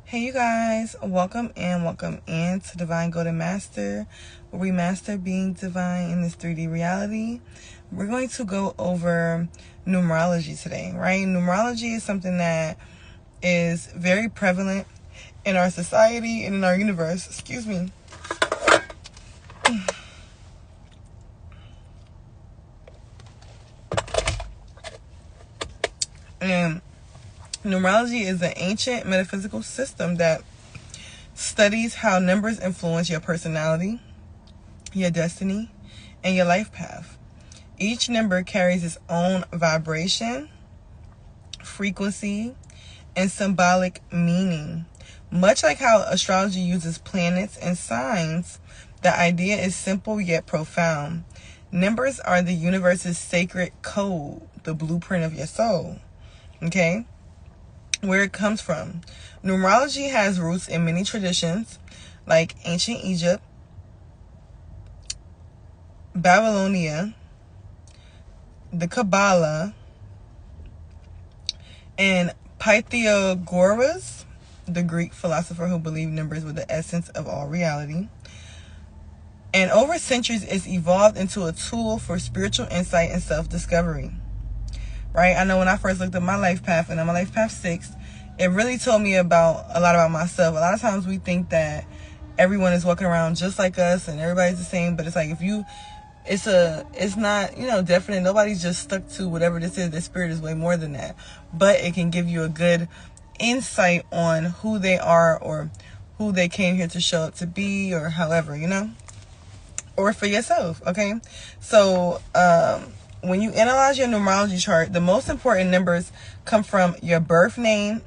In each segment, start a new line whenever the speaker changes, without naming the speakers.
Hey you guys, welcome in to Divine Golden Master, where we master being divine in this 3D reality. We're going to go over numerology today, right? Numerology is something that is very prevalent in our society and in our universe. Excuse me. And numerology is an ancient metaphysical system that studies how numbers influence your personality, your destiny, and your life path. Each number carries its own vibration, frequency, and symbolic meaning. Much like how astrology uses planets and signs, the idea is simple yet profound. Numbers are the universe's sacred code, the blueprint of your soul. Okay? Where it comes from. Numerology has roots in many traditions like ancient Egypt, Babylonia, the Kabbalah, and Pythagoras, the Greek philosopher who believed numbers were the essence of all reality. And over centuries, it's evolved into a tool for spiritual insight and self-discovery. Right? I know when I first looked at my life path, and I'm on life path 6, it really told me a lot about myself. A lot of times we think that everyone is walking around just like us and everybody's the same, but it's like it's not, definite. Nobody's just stuck to whatever this is. The spirit is way more than that. But it can give you a good insight on who they are or who they came here to show up to be, or however, or for yourself. Okay. So, when you analyze your numerology chart, the most important numbers come from your birth name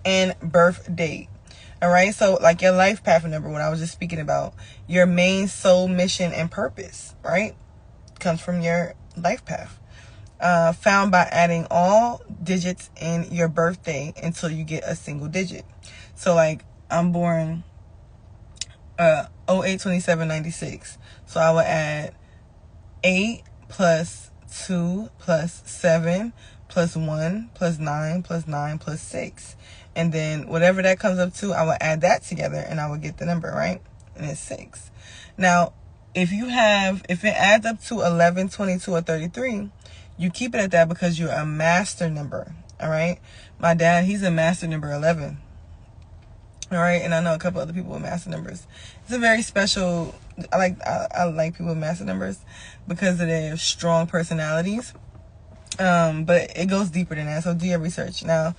and birth date. All right. So like your life path number, what I was just speaking about, your main soul mission and purpose, right, comes from your life path, found by adding all digits in your birthday until you get a single digit. So like I'm born 08/27/96. So I would add 8 plus 2 plus 7 plus 1 plus 9 plus 9 plus 6. And then whatever that comes up to, I will add that together and I will get the number, right? And it's 6. Now, if it adds up to 11, 22, or 33, you keep it at that because you're a master number, all right? My dad, he's a master number 11. All right, and I know a couple other people with master numbers. It's a very special. I like people with master numbers because of their strong personalities. But it goes deeper than that. So do your research. Now,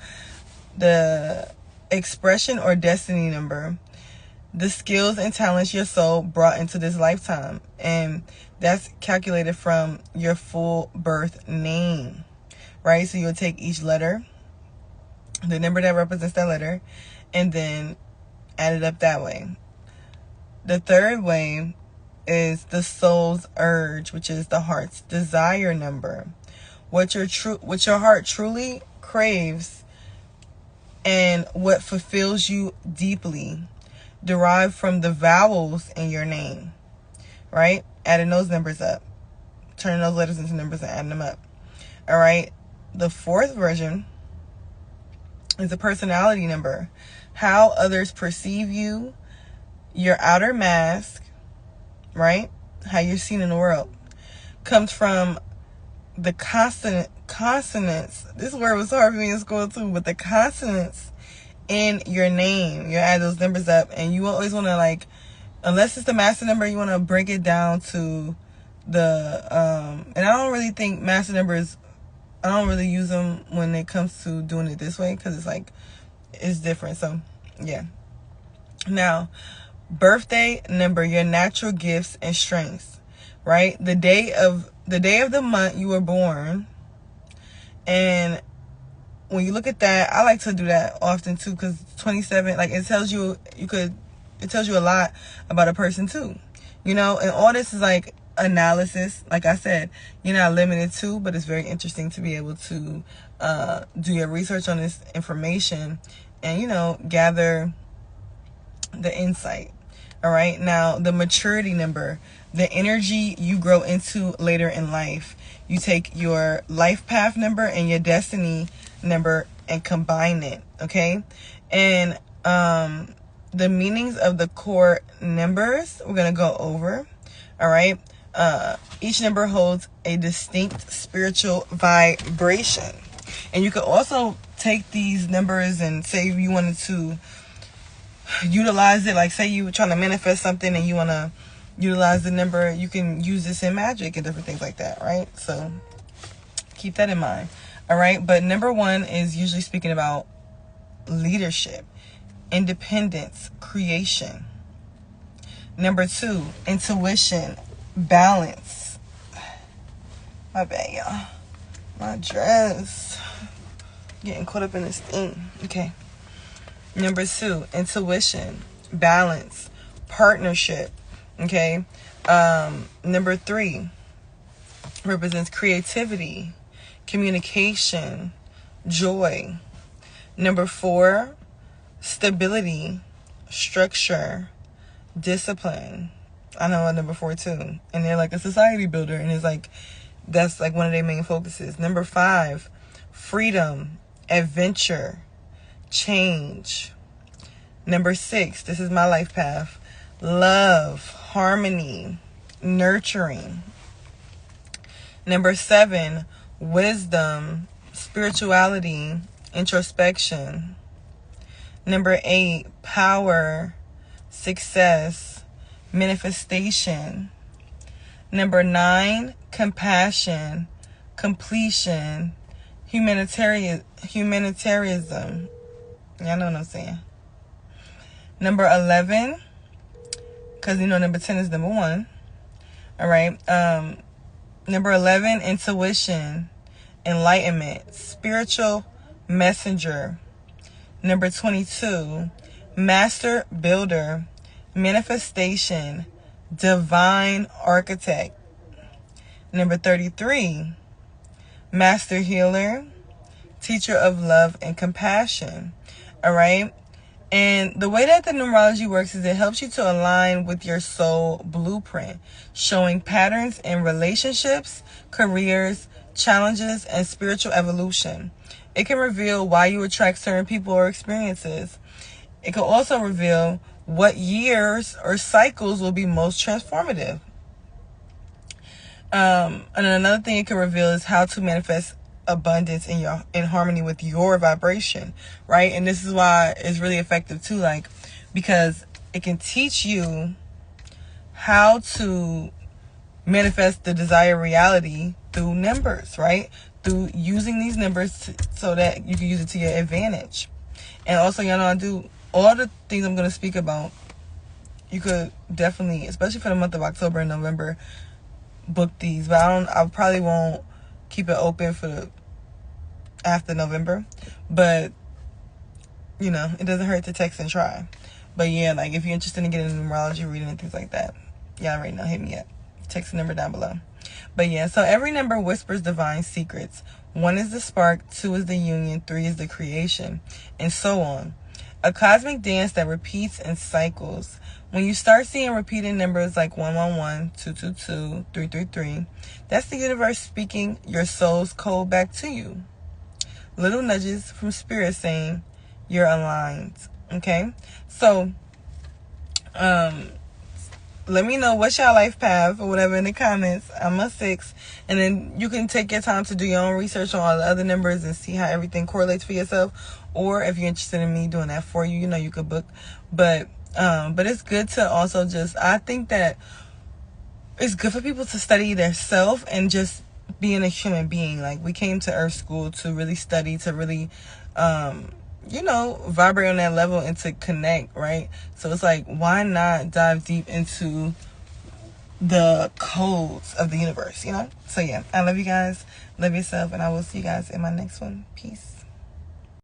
the expression or destiny number, the skills and talents your soul brought into this lifetime, and that's calculated from your full birth name, right? So you'll take each letter, the number that represents that letter, and then add it up that way. The third way is the soul's urge, which is the heart's desire number. What your heart truly craves and what fulfills you deeply, derived from the vowels in your name, right? Adding those numbers up, turning those letters into numbers and adding them up. All right. The fourth version is a personality number. How others perceive you, your outer mask, right? How you're seen in the world, comes from the consonants. This word was hard for me in school too, but the consonants in your name. You add those numbers up, and you always want to, unless it's the master number, you want to break it down to the, and I don't really think master numbers, I don't really use them when it comes to doing it this way, because it's different. So yeah. Now, birthday number, your natural gifts and strengths, right? The day of the month you were born. And when you look at that, I like to do that often too, because 27, it tells you a lot about a person too, and all this is analysis. Like I said, you're not limited to, but it's very interesting to be able to do your research on this information and gather the insight. All right. Now, the maturity number, the energy you grow into later in life. You take your life path number and your destiny number and combine it. Okay. And The meanings of the core numbers we're going to go over. All right. Each number holds a distinct spiritual vibration. And you could also take these numbers and say if you wanted to utilize it, like say you were trying to manifest something and you want to utilize the number, you can use this in magic and different things like that, right? So keep that in mind. All right. But number 1 is usually speaking about leadership, independence, creation. Number 2, intuition, balance. My bad, y'all. My dress. Getting caught up in this thing. Okay. Number 2, intuition, balance, partnership. Okay. Number 3 represents creativity, communication, joy. Number 4, stability, structure, discipline. I know a number 4 too. And they're like a society builder. And it's like, that's like one of their main focuses. Number 5, freedom, adventure, change. Number 6, this is my life path. Love, harmony, nurturing. Number 7, wisdom, spirituality, introspection. Number 8, power, success, manifestation. Number 9, compassion, completion, humanitarianism. Y'all know what I'm saying. Number 11, because you know number 10 is number 1. All right. Number 11, intuition, enlightenment, spiritual messenger. Number 22, master builder, manifestation, divine architect. Number 33, master healer, teacher of love and compassion. All right. And the way that the numerology works is it helps you to align with your soul blueprint, showing patterns in relationships, careers, challenges, and spiritual evolution. It can reveal why you attract certain people or experiences. It can also reveal what years or cycles will be most transformative. And another thing it can reveal is how to manifest abundance in harmony with your vibration, right? And this is why it's really effective too, like, because it can teach you how to manifest the desired reality through numbers, right? Through using these numbers so that you can use it to your advantage. And also, y'all know I do all the things I'm going to speak about. You could definitely, especially for the month of October and November, book these. But I probably won't keep it open for after November. But, you know, it doesn't hurt to text and try. But yeah, like if you're interested in getting numerology reading and things like that, y'all already know, hit me up. Text the number down below. But yeah, so every number whispers divine secrets. 1 is the spark, 2 is the union, 3 is the creation, and so on. A cosmic dance that repeats and cycles. When you start seeing repeating numbers like 111, 222, 333, that's the universe speaking your soul's code back to you. Little nudges from spirit saying you're aligned. Okay? So, let me know what's your life path or whatever in the comments. I'm a 6. And then you can take your time to do your own research on all the other numbers and see how everything correlates for yourself. Or if you're interested in me doing that for you, you know, you could book. But it's good to also just, I think that it's good for people to study their self and just being a human being. Like, we came to Earth School to really study, to really, you know, vibrate on that level and to connect, right? So it's like, why not dive deep into the codes of the universe, you know? So yeah, I love you guys, love yourself, and I will see you guys in my next one. Peace.